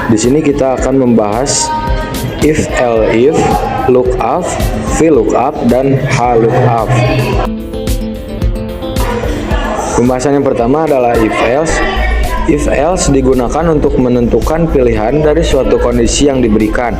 Di sini kita akan membahas if, elif, lookup, VLOOKUP, dan HLOOKUP. Pembahasan yang pertama adalah if else. If else digunakan untuk menentukan pilihan dari suatu kondisi yang diberikan.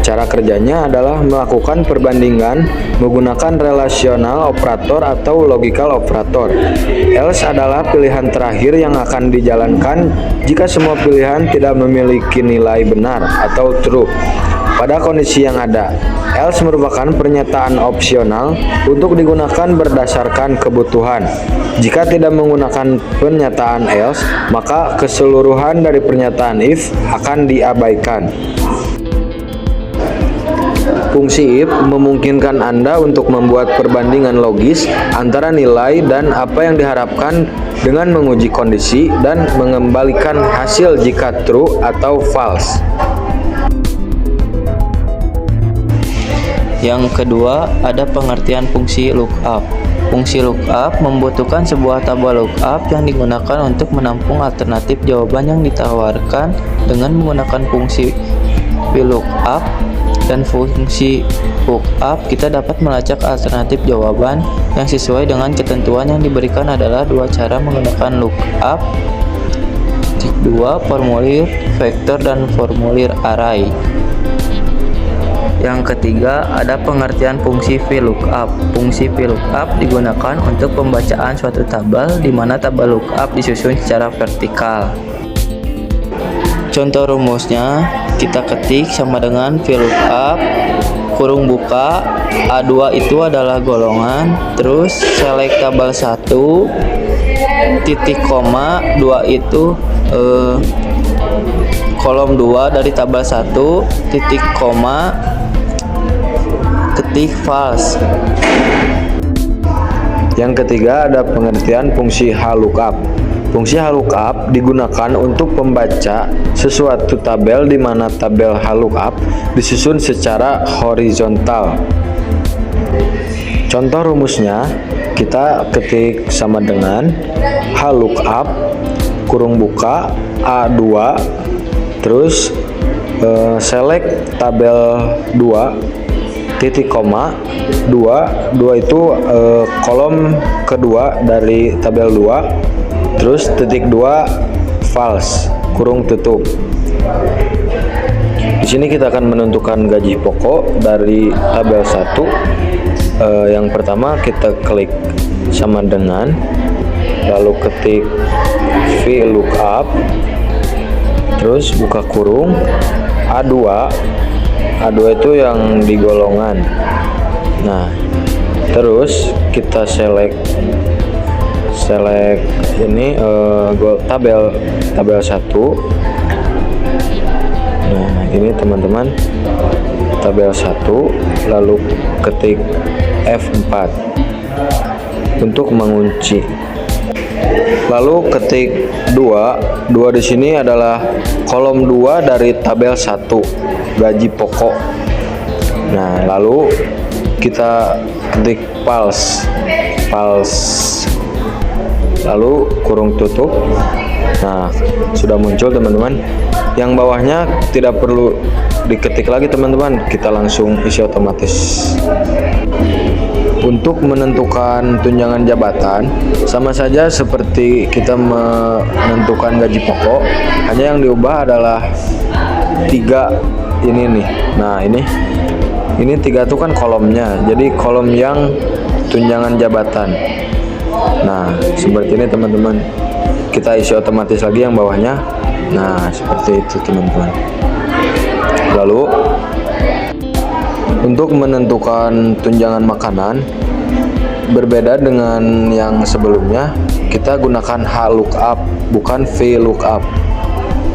Cara kerjanya adalah melakukan perbandingan menggunakan relational operator atau logical operator. Else adalah pilihan terakhir yang akan dijalankan jika semua pilihan tidak memiliki nilai benar atau true pada kondisi yang ada. Else merupakan pernyataan opsional untuk digunakan berdasarkan kebutuhan. Jika tidak menggunakan pernyataan else, maka keseluruhan dari pernyataan if akan diabaikan. Fungsi if memungkinkan Anda untuk membuat perbandingan logis antara nilai dan apa yang diharapkan dengan menguji kondisi dan mengembalikan hasil jika true atau false. Yang kedua, ada pengertian fungsi lookup. Fungsi lookup membutuhkan sebuah tabel lookup yang digunakan untuk menampung alternatif jawaban yang ditawarkan dengan menggunakan fungsi VLOOKUP. Dan fungsi lookup, kita dapat melacak alternatif jawaban yang sesuai dengan ketentuan yang diberikan adalah dua cara menggunakan lookup. Dua, formulir vektor dan formulir array. Yang ketiga, ada pengertian fungsi VLOOKUP. Fungsi VLOOKUP digunakan untuk pembacaan suatu tabel di mana tabel lookup disusun secara vertikal. Contoh rumusnya, kita ketik sama dengan VLOOKUP kurung buka A2 itu adalah golongan, terus select tabel 1 titik koma 2 itu kolom 2 dari tabel 1 titik koma ketik false. Yang ketiga ada pengertian fungsi HLOOKUP. Fungsi HLOOKUP digunakan untuk membaca sesuatu tabel di mana tabel HLOOKUP disusun secara horizontal. Contoh rumusnya, kita ketik sama dengan HLOOKUP kurung buka A2 terus select tabel 2 titik koma 2 itu kolom kedua dari tabel 2 terus titik 2 false kurung tutup. Di sini kita akan menentukan gaji pokok dari tabel 1. Yang pertama kita klik sama dengan, lalu ketik VLOOKUP, terus buka kurung A2 itu yang di golongan. Nah, terus kita select ini tabel 1. Nah, ini teman-teman tabel 1, lalu ketik F4 untuk mengunci. Lalu ketik 2 di sini adalah kolom 2 dari tabel 1 gaji pokok. Nah, lalu kita ketik false lalu kurung tutup. Nah, sudah muncul teman-teman. Yang bawahnya tidak perlu diketik lagi teman-teman, kita langsung isi otomatis. Untuk menentukan tunjangan jabatan sama saja seperti kita menentukan gaji pokok, hanya yang diubah adalah 3 ini nih. Nah, ini 3 itu kan kolomnya, jadi kolom yang tunjangan jabatan. Nah, seperti ini teman-teman, kita isi otomatis lagi yang bawahnya. Nah, seperti itu teman-teman. Lalu untuk menentukan tunjangan makanan berbeda dengan yang sebelumnya, kita gunakan HLOOKUP bukan VLOOKUP.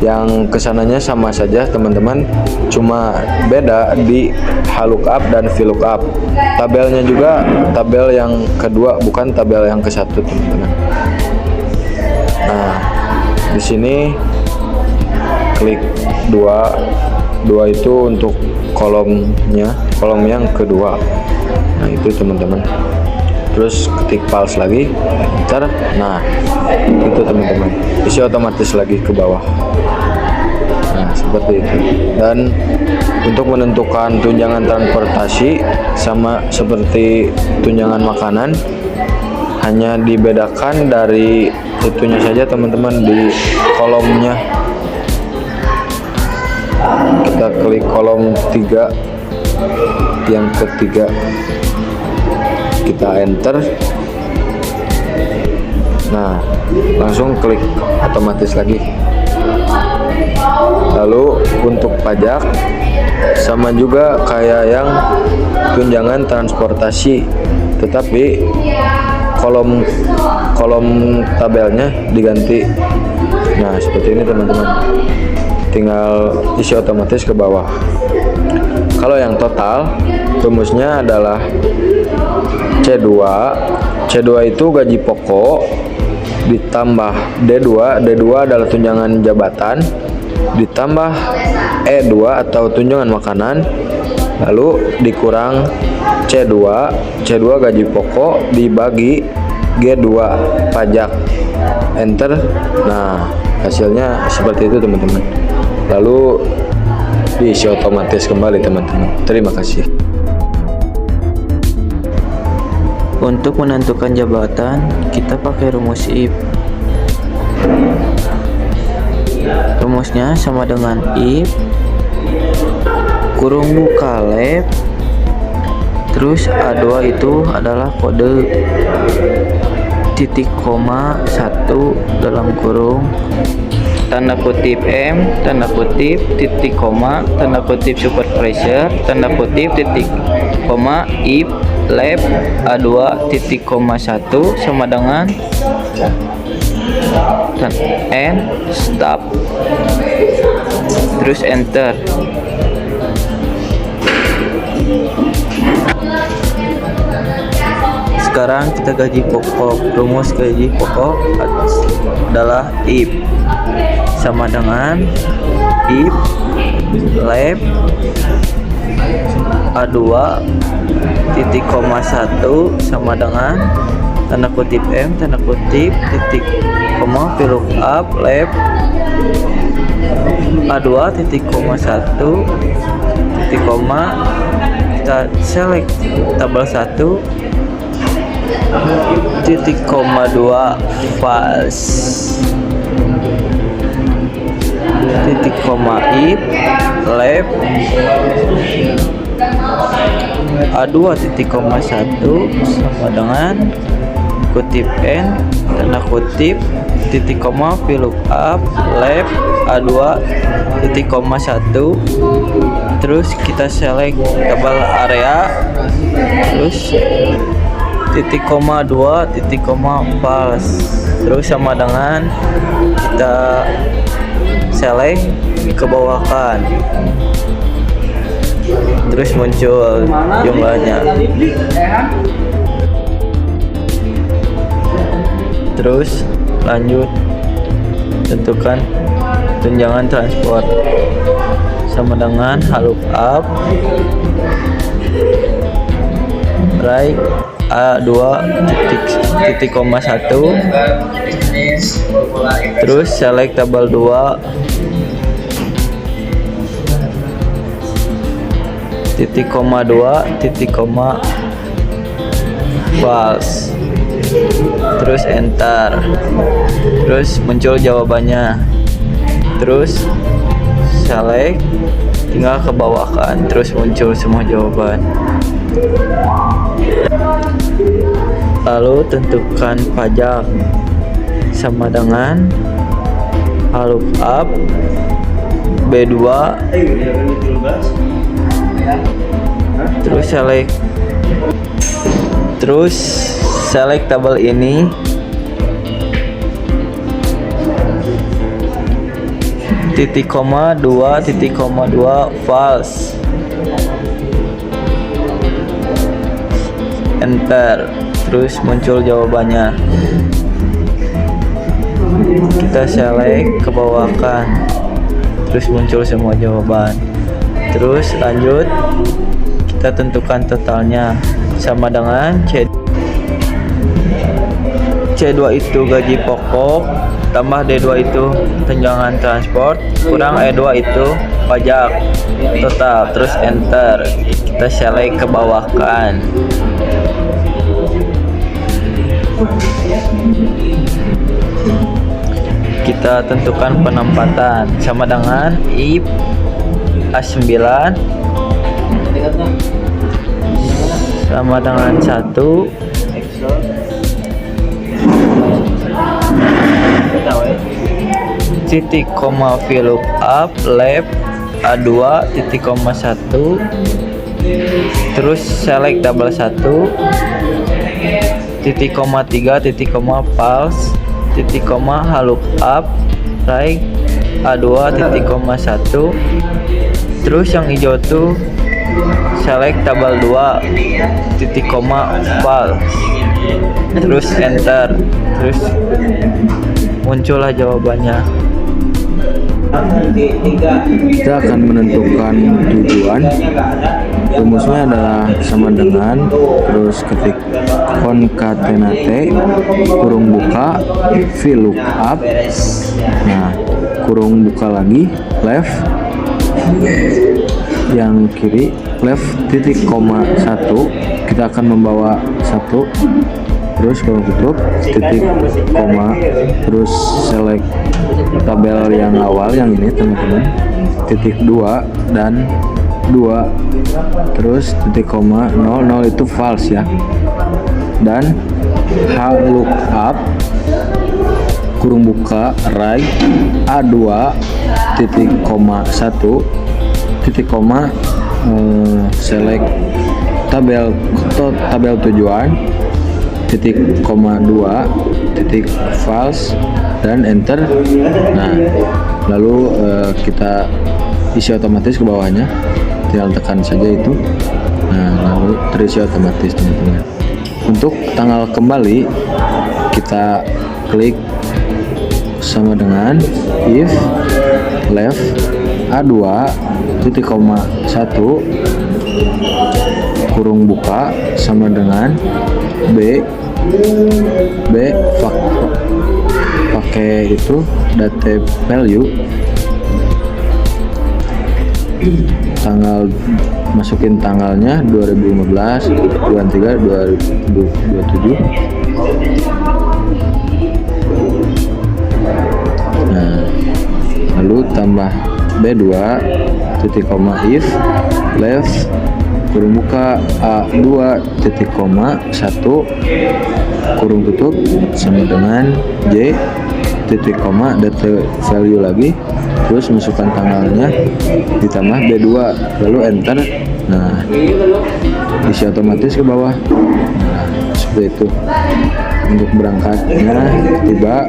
Yang kesananya sama saja teman-teman, cuma beda di HLOOKUP dan VLOOKUP. Tabelnya juga tabel yang kedua, bukan tabel yang ke-1 teman-teman. Nah, di sini klik 2 itu untuk kolom yang kedua. Nah, itu teman-teman. Terus ketik false lagi, enter. Nah, itu teman-teman, isi otomatis lagi ke bawah. Nah, seperti itu. Dan untuk menentukan tunjangan transportasi sama seperti tunjangan makanan, hanya dibedakan dari itunya saja teman-teman, di kolomnya. Kita klik kolom 3 yang ketiga, kita enter. Nah, langsung klik otomatis lagi. Lalu untuk pajak sama juga kayak yang tunjangan transportasi, tetapi kolom tabelnya diganti. Nah, seperti ini teman-teman, tinggal isi otomatis ke bawah. Kalau yang total, rumusnya adalah C2. C2 itu gaji pokok ditambah D2. D2 adalah tunjangan jabatan ditambah E2 atau tunjangan makanan, lalu dikurang C2. C2 gaji pokok dibagi G2 pajak. Enter. Nah, hasilnya seperti itu teman-teman. Lalu diisi otomatis kembali teman-teman. Terima kasih. Untuk menentukan jabatan, kita pakai rumus if. Rumusnya sama dengan if kurung buka lab, terus A2 itu adalah kode titik koma 1 dalam kurung tanda kutip M, tanda kutip, titik koma, tanda kutip super pressure, tanda kutip, titik koma, if lab A2 titik koma 1 sama dengan and stop, terus enter. Sekarang kita gaji pokok. Rumus gaji pokok adalah if sama dengan if lab A2 titik koma 1 sama dengan tanda kutip M, tanda kutip, titik koma, VLOOKUP lab A2 titik koma 1 titik koma, kita select tabel 1 titik koma 2 false, titik koma if lab A2 titik koma 1 sama dengan kutip N, tanda kutip, titik koma, VLOOKUP lab A2 titik koma 1, terus kita select tabel area, terus titik koma 2 titik koma false, terus sama dengan kita select ke bawah kan, terus muncul jumlahnya. Terus lanjut tentukan tunjangan transport sama dengan lookup right A2 titik koma 1, terus select tabel 2 titik koma 2 titik koma false, terus enter, terus muncul jawabannya, terus select, tinggal ke bawah kan, terus muncul semua jawaban. Lalu tentukan pajak sama dengan lookup B2, terus select tabel ini, titik koma 2 titik koma 2 false, enter, terus muncul jawabannya. Kita select ke bawah kan, terus muncul semua jawaban. Terus lanjut kita tentukan totalnya sama dengan C2 itu gaji pokok tambah D2 itu tunjangan transport, kurang E2 itu pajak total, terus enter. Kita select ke bawah kan. Kita tentukan penempatan sama dengan if A9 sama dengan 1 titik koma VLOOKUP left A2 titik koma 1 terus select double 1 titik koma 3 titik koma false titik koma lookup right A2 titik koma 1 terus yang hijau tuh select double 2 titik koma false terus enter, terus muncullah jawabannya. Kita akan menentukan tujuan. Rumusnya adalah sama dengan, terus ketik concatenate kurung buka VLOOKUP, nah kurung buka lagi left, yang kiri left titik koma 1, kita akan membawa 1, terus kurung tutup titik koma, terus select tabel yang awal yang ini teman-teman, titik 2 dan 2, terus titik koma 0 itu false ya, dan lookup kurung buka right A2 titik koma 1 titik koma select tabel tujuan titik koma 2 titik false dan enter. Nah lalu kita isi otomatis ke bawahnya, tinggal tekan saja itu. Nah lalu terisi otomatis teman-teman. Untuk tanggal kembali kita klik sama dengan if left A2 titik koma 1 kurung buka sama dengan B pakai itu date value tanggal, masukin tanggalnya 2015 bulan 3 2027. Nah lalu tambah B2 titik koma if left kurung buka A2 titik koma 1 kurung tutup sama dengan J titik koma date value lagi, terus masukkan tanggalnya ditambah B2 lalu enter. Nah isi otomatis ke bawah. Nah seperti itu. Untuk berangkatnya tiba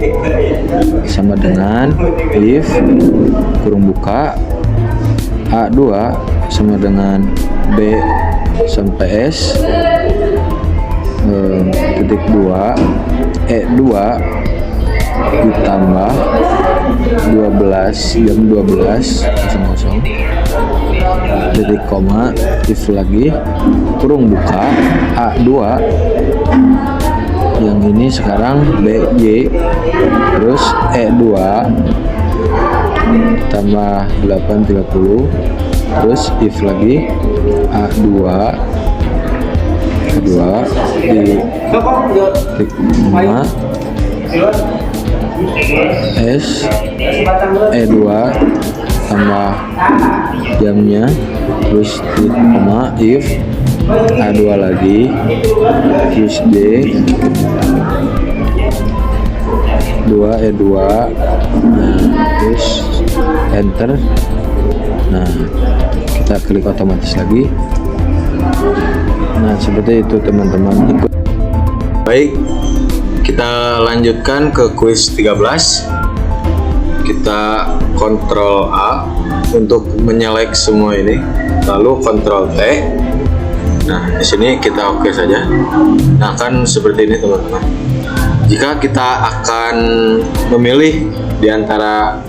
sama dengan if kurung buka A2 sama dengan B sampai S titik 2 E2 ditambah 12 jam 12.00 titik koma if lagi kurung buka A2 yang ini sekarang BJ terus E2 tambah 8.30 terus if lagi A2 di titik 5 S E2 tambah jamnya terus titik koma if A2 lagi terus D 2 E2 nah terus enter. Nah kita klik otomatis lagi. Nah seperti itu teman-teman. Baik, kita lanjutkan ke kuis 13. Kita Ctrl A untuk menyelek semua ini, lalu Ctrl T. Nah di sini kita oke saja. Nah kan seperti ini teman-teman. Jika kita akan memilih di antara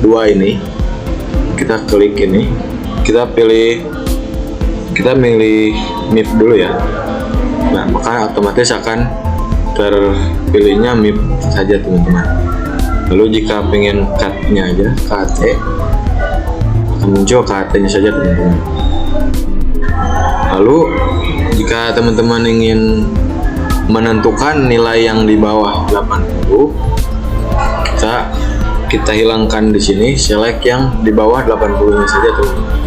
dua ini, kita klik ini, kita milih MIP dulu ya. Nah maka otomatis akan terpilihnya MIP saja teman-teman. Lalu jika pengen cut-nya aja, KT, akan muncul KT-nya saja teman-teman. Lalu jika teman-teman ingin menentukan nilai yang di bawah 80, kita hilangkan di sini, select yang di bawah 80-nya saja teman-teman.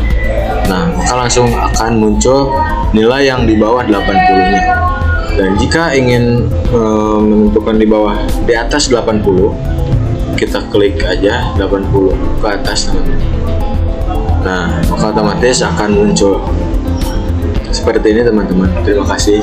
Nah, maka langsung akan muncul nilai yang di bawah 80-nya. Dan jika ingin menentukan di atas 80, kita klik aja 80 ke atas teman-teman. Nah, maka otomatis akan muncul seperti ini teman-teman. Terima kasih.